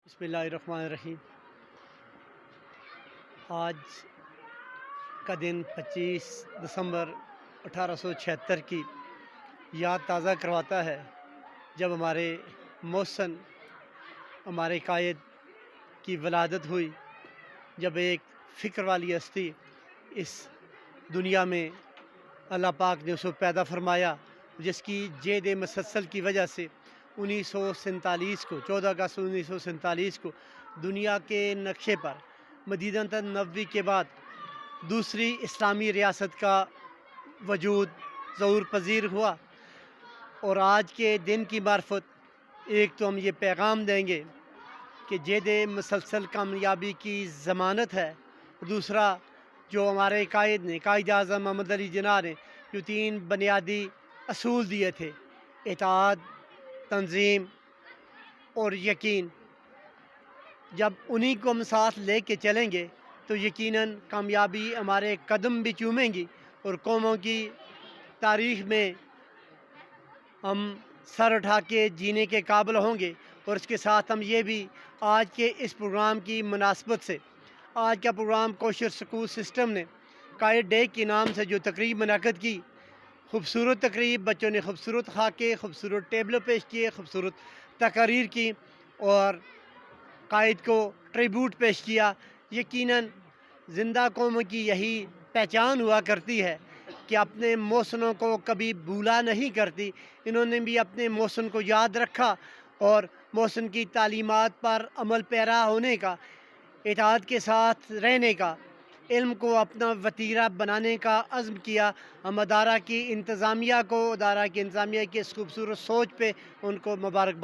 بسم اللہ الرحمن الرحیم۔ آج کا دن 25 دسمبر 1876 کی یاد تازہ کرواتا ہے، جب ہمارے محسن، ہمارے قائد کی ولادت ہوئی، جب ایک فکر والی ہستی اس دنیا میں اللہ پاک نے اس کو پیدا فرمایا، جس کی جید مسلسل کی وجہ سے 1947 کو 14 اگست 1947 کو دنیا کے نقشے پر مدینہ نبوی کے بعد دوسری اسلامی ریاست کا وجود ظہور پذیر ہوا۔ اور آج کے دن کی معرفت ایک تو ہم یہ پیغام دیں گے کہ جید مسلسل کامیابی کی ضمانت ہے، دوسرا جو ہمارے قائد نے، قائد اعظم محمد علی جناح نے جو 3 بنیادی اصول دیے تھے، اتحاد، تنظیم اور یقین، جب انہی کو ہم ساتھ لے کے چلیں گے تو یقیناً کامیابی ہمارے قدم بھی چومیں گی اور قوموں کی تاریخ میں ہم سر اٹھا کے جینے کے قابل ہوں گے۔ اور اس کے ساتھ ہم یہ بھی آج کے اس پروگرام کی مناسبت سے، آج کا پروگرام کوشر سکول سسٹم نے قائد ڈے کے نام سے جو تقریب منعقد کی، خوبصورت تقریب، بچوں نے خوبصورت خاکے، خوبصورت ٹیبلوں پیش کیے، خوبصورت تقاریر کی اور قائد کو ٹریبیوٹ پیش کیا۔ یقیناً زندہ قوموں کی یہی پہچان ہوا کرتی ہے کہ اپنے محسنوں کو کبھی بھولا نہیں کرتی۔ انہوں نے بھی اپنے محسن کو یاد رکھا اور محسن کی تعلیمات پر عمل پیرا ہونے کا، اتحاد کے ساتھ رہنے کا، علم کو اپنا وتیرہ بنانے کا عزم کیا۔ ہم ادارہ کی انتظامیہ کی اس خوبصورت سوچ پہ ان کو مبارکباد